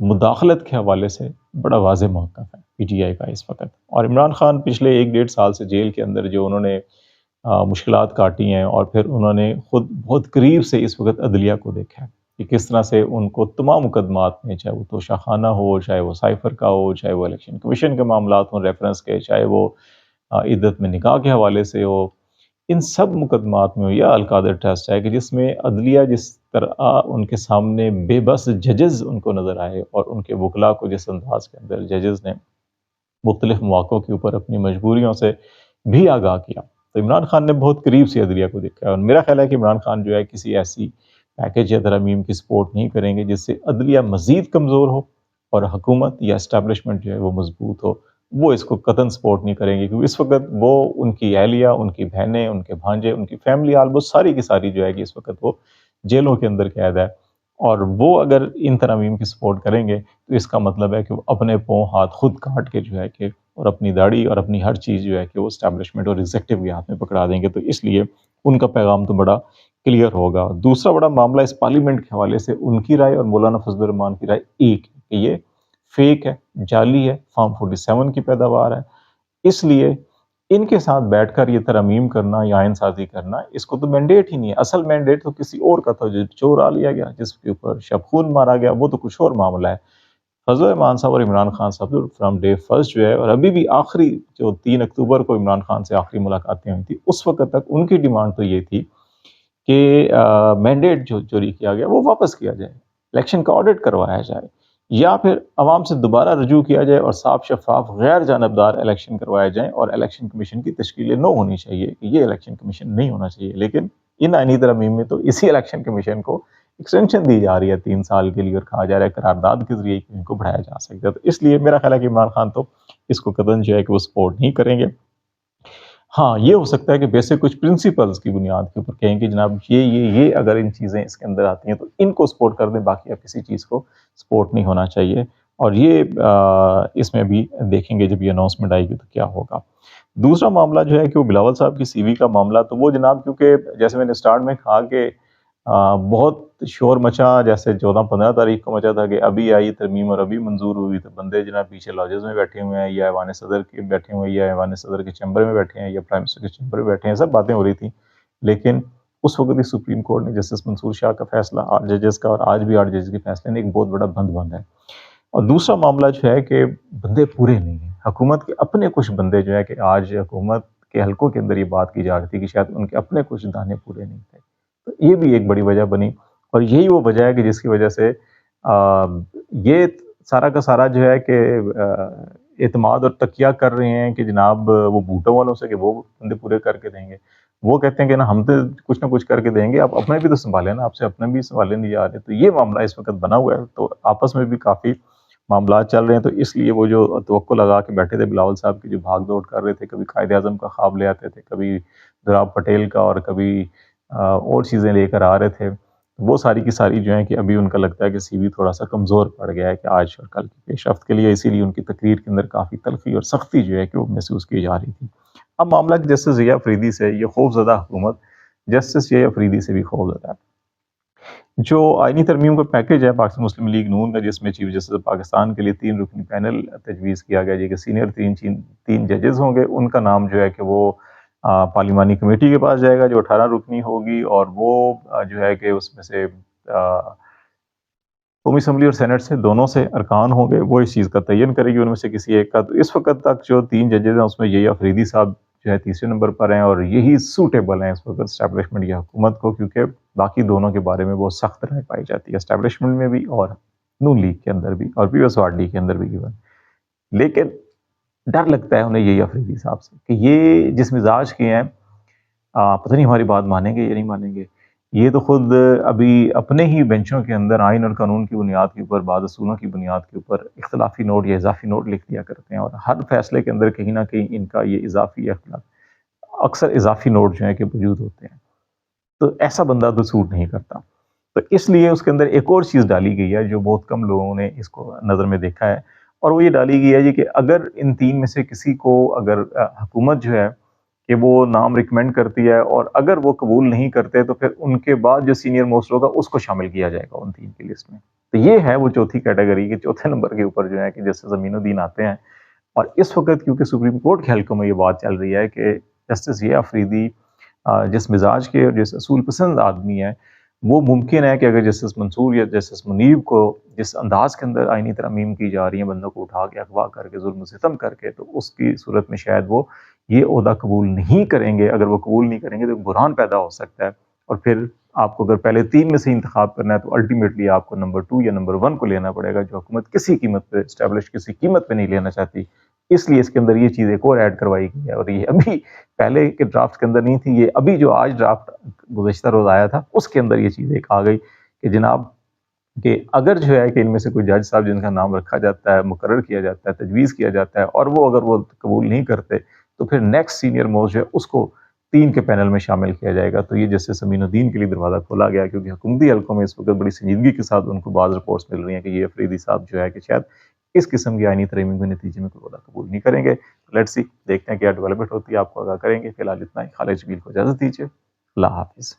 مداخلت کے حوالے سے بڑا واضح موقف ہے پی ٹی آئی کا اس وقت. اور عمران خان پچھلے 1 ڈیڑھ سال سے جیل کے اندر جو انہوں نے مشکلات کاٹی ہیں، اور پھر انہوں نے خود بہت قریب سے اس وقت عدلیہ کو دیکھا ہے کہ کس طرح سے ان کو تمام مقدمات میں، چاہے وہ توشہ خانہ ہو، چاہے وہ سائفر کا ہو، چاہے وہ الیکشن کمیشن کے معاملات ہوں ریفرنس کے، چاہے وہ عدت میں نکاح کے حوالے سے ہو، ان سب مقدمات میں ہو، یا القادر ٹرسٹ ہے کہ جس میں عدلیہ جس طرح ان کے سامنے بے بس ججز ان کو نظر آئے، اور ان کے وکلاء کو جس انداز کے اندر ججز نے مختلف مواقعوں کے اوپر اپنی مجبوریوں سے بھی آگاہ کیا. تو عمران خان نے بہت قریب سے عدلیہ کو دیکھا ہے، اور میرا خیال ہے کہ عمران خان جو ہے کسی ایسی پیکیج یا ترامیم کی سپورٹ نہیں کریں گے جس سے عدلیہ مزید کمزور ہو اور حکومت یا اسٹیبلشمنٹ جو ہے وہ مضبوط ہو. وہ اس کو قطعاً سپورٹ نہیں کریں گے، کیونکہ اس وقت وہ ان کی اہلیہ، ان کی بہنیں، ان کے بھانجے، ان کی فیملی آلموسٹ ساری کی ساری جو ہے کہ اس وقت وہ جیلوں کے اندر قید ہے. اور وہ اگر ان ترامیم کی سپورٹ کریں گے تو اس کا مطلب ہے کہ وہ اپنے پاؤں ہاتھ خود کاٹ کے جو ہے کہ اور اپنی داڑھی اور اپنی ہر چیز جو ہے کہ وہ اسٹیبلشمنٹ اور ایگزیکٹو کے ہاتھ میں پکڑا دیں گے. تو اس لیے ان کا پیغام تو بڑا کلیئر ہوگا. دوسرا بڑا معاملہ اس پارلیمنٹ کے حوالے سے ان کی رائے اور مولانا فضل الرحمان کی رائے ایک ہے کہ یہ فیک ہے، جعلی ہے، فارم 47 کی پیداوار ہے. اس لیے ان کے ساتھ بیٹھ کر یہ ترمیم کرنا یا آئین سازی کرنا، اس کو تو مینڈیٹ ہی نہیں ہے. اصل مینڈیٹ تو کسی اور کا تھا، جو چور آ لیا گیا، جس کے اوپر شب خون مارا گیا، وہ تو کچھ اور معاملہ ہے. فضل الرحمان صاحب اور عمران خان صاحب فرام ڈے فرسٹ جو ہے، اور ابھی بھی آخری جو 3 اکتوبر کو عمران خان سے آخری ملاقاتیں ہوئی تھی، اس وقت تک ان کی ڈیمانڈ تو یہ تھی کہ مینڈیٹ جو چوری کیا گیا وہ واپس کیا جائے، الیکشن کا آڈٹ کروایا جائے، یا پھر عوام سے دوبارہ رجوع کیا جائے اور صاف شفاف غیر جانبدار الیکشن کروائے جائیں، اور الیکشن کمیشن کی تشکیل نو ہونی چاہیے کہ یہ الیکشن کمیشن نہیں ہونا چاہیے. لیکن ان آئینی ترامیم میں تو اسی الیکشن کمیشن کو ایکسٹینشن دی جا رہی ہے 3 سال کے لیے، اور کہا جا رہا ہے قرارداد کے ذریعے ان کو بڑھایا جا سکتا ہے. تو اس لیے میرا خیال ہے کہ عمران خان تو اس کو قطعاً جو ہے کہ وہ سپورٹ نہیں کریں گے. ہاں یہ ہو سکتا ہے کہ بیسک کچھ پرنسپلز کی بنیاد کے اوپر کہیں کہ جناب یہ اگر ان چیزیں اس کے اندر آتی ہیں تو ان کو سپورٹ کر دیں، باقی اب کسی چیز کو سپورٹ نہیں ہونا چاہیے. اور یہ اس میں بھی دیکھیں گے جب یہ اناؤنسمنٹ آئے گی تو کیا ہوگا. دوسرا معاملہ جو ہے کہ وہ بلاول صاحب کی سی وی کا معاملہ، تو وہ جناب کیونکہ جیسے میں نے سٹارٹ میں کہا کہ بہت شور مچا، جیسے 14-15 تاریخ کو مچا تھا کہ ابھی آئی ترمیم اور ابھی منظور ہوئی، تو بندے جناب پیچھے لاجز میں بیٹھے ہوئے ہیں، یا ایوان صدر کے بیٹھے ہوئے ہیں، یا ایوان صدر کے چیمبر میں بیٹھے ہیں، یا پرائم منسٹر کے چیمبر میں بیٹھے ہیں، سب باتیں ہو رہی تھیں. لیکن اس وقت بھی سپریم کورٹ نے جسٹس منصور شاہ کا فیصلہ 8 ججز کا، اور آج بھی 8 ججز کے فیصلے نے ایک بہت بڑا بند ہے. اور دوسرا معاملہ جو ہے کہ بندے پورے نہیں ہیں، حکومت کے اپنے کچھ بندے جو ہے کہ آج حکومت کے حلقوں کے اندر یہ بات کی جا رہی تھی کہ شاید ان کے اپنے کچھ دانے پورے نہیں تھے. تو یہ بھی ایک بڑی وجہ بنی، اور یہی وہ وجہ ہے کہ جس کی وجہ سے یہ سارا کا سارا جو ہے کہ اعتماد اور تکیہ کر رہے ہیں کہ جناب وہ بھوٹوں والوں سے کہ وہ بندے پورے کر کے دیں گے. وہ کہتے ہیں کہ نا ہم تو کچھ نہ کچھ کر کے دیں گے، آپ اپنے بھی تو سنبھالیں نا، آپ سے اپنے بھی سنبھالے نہیں جا رہے. تو یہ معاملہ اس وقت بنا ہوا ہے، تو آپس میں بھی کافی معاملات چل رہے ہیں. تو اس لیے وہ جو توقع لگا کے بیٹھے تھے بلاول صاحب کی، جو بھاگ دوڑ کر رہے تھے، کبھی قائد اعظم کا خواب لے آتے تھے، کبھی دوراب پٹیل کا، اور کبھی اور چیزیں لے کر آ رہے تھے، وہ ساری کی ساری جو ہیں کہ ابھی ان کا لگتا ہے کہ سی وی تھوڑا سا کمزور پڑ گیا ہے کہ آج اور کل کی پیش رفت کے لیے. اسی لیے ان کی تقریر کے اندر کافی تلخی اور سختی جو ہے کہ وہ محسوس کی جا رہی تھی. اب معاملہ جسٹس ضیاء افریدی سے، یہ خوف زدہ حکومت جسٹس ضیاء افریدی سے بھی خوف زدہ ہے. جو آئینی ترمیم کا پیکج ہے پاکستان مسلم لیگ نون کا، جس میں چیف جسٹس پاکستان کے لیے 3 رکنی پینل تجویز کیا گیا، جی کہ سینئر 3 ججز ہوں گے، ان کا نام جو ہے کہ وہ پارلیمانی کمیٹی کے پاس جائے گا جو 18 رکنی ہوگی، اور وہ جو ہے کہ اس میں سے قومی اسمبلی اور سینٹ سے دونوں سے ارکان ہوں گے، وہ اس چیز کا تعین کرے گی ان میں سے کسی ایک کا. تو اس وقت تک جو 3 ججز ہیں اس میں یہی افریدی صاحب جو ہے تیسرے نمبر پر ہیں، اور یہی سوٹیبل ہیں اس وقت اسٹیبلشمنٹ یا حکومت کو، کیونکہ باقی دونوں کے بارے میں بہت سخت رائے پائی جاتی ہے اسٹیبلشمنٹ میں بھی، اور نون لیگ کے اندر بھی، اور پیپلز پارٹی کے اندر بھی ایون. لیکن ڈر لگتا ہے انہیں یہی افریدی صاحب سے کہ یہ جس مزاج کے ہیں، پتہ نہیں ہماری بات مانیں گے یا نہیں مانیں گے. یہ تو خود ابھی اپنے ہی بینچوں کے اندر آئین اور قانون کی بنیاد کے اوپر، بعض اصولوں کی بنیاد کے اوپر اختلافی نوٹ یا اضافی نوٹ لکھ دیا کرتے ہیں، اور ہر فیصلے کے اندر کہیں نہ کہیں ان کا یہ اضافی اختلاف، اکثر اضافی نوٹ جو ہیں کہ موجود ہوتے ہیں. تو ایسا بندہ تو سوٹ نہیں کرتا. تو اس لیے اس کے اندر ایک اور چیز ڈالی گئی ہے جو بہت کم لوگوں نے اس کو نظر میں دیکھا ہے، اور وہ یہ ڈالی گئی ہے جی کہ اگر ان 3 میں سے کسی کو، اگر حکومت جو ہے کہ وہ نام ریکمینڈ کرتی ہے، اور اگر وہ قبول نہیں کرتے تو پھر ان کے بعد جو سینئر موسٹ ہوگا اس کو شامل کیا جائے گا ان 3 کی لسٹ میں۔ تو یہ ہے وہ چوتھی کیٹیگری کے چوتھے نمبر کے اوپر جو ہے کہ جیسے زمین الدین آتے ہیں۔ اور اس وقت کیونکہ سپریم کورٹ کے حلقوں میں یہ بات چل رہی ہے کہ جسٹس یہ آفریدی جس مزاج کے اور جس اصول پسند آدمی ہے، وہ ممکن ہے کہ اگر جسٹس منصور یا جسٹس منیب کو جس انداز کے اندر آئینی ترامیم کی جا رہی ہیں، بندوں کو اٹھا کے اغوا کر کے ظلم و ستم کر کے، تو اس کی صورت میں شاید وہ یہ عہدہ قبول نہیں کریں گے۔ اگر وہ قبول نہیں کریں گے تو بحران پیدا ہو سکتا ہے، اور پھر آپ کو اگر پہلے 3 میں سے انتخاب کرنا ہے تو الٹیمیٹلی آپ کو نمبر 2 یا نمبر 1 کو لینا پڑے گا، جو حکومت کسی قیمت پہ اسٹیبلش کسی قیمت پہ نہیں لینا چاہتی۔ اس لیے اس کے اندر یہ چیز ایک اور ایڈ کروائی گئی ہے، اور یہ ابھی پہلے کے ڈرافٹ کے اندر نہیں تھی، یہ ابھی جو آج ڈرافٹ گزشتہ روز آیا تھا اس کے اندر یہ چیز ایک آ گئی کہ جناب کہ اگر جو ہے کہ ان میں سے کوئی جج صاحب جن کا نام رکھا جاتا ہے، مقرر کیا جاتا ہے، تجویز کیا جاتا ہے، اور وہ اگر وہ قبول نہیں کرتے تو پھر نیکسٹ سینئر موسٹ جو ہے اس کو 3 کے پینل میں شامل کیا جائے گا۔ تو یہ جسٹس امین الدین کے لیے دروازہ کھولا گیا، کیونکہ حکومتی حلقوں میں اس وقت بڑی سنجیدگی کے ساتھ ان کو بعض رپورٹس مل رہی ہیں کہ یہ آفریدی صاحب جو ہے کہ شاید اس قسم کی آئینی ترمیم کے نتیجے میں کوئی عہدہ قبول نہیں کریں گے۔ لیٹس سی، دیکھتے ہیں کیا ڈیولپمنٹ ہوتی ہے، آپ کو آگاہ کریں گے۔ فی الحال اتنا ہی۔ خالد جبیل کو اجازت دیجیے، اللہ حافظ۔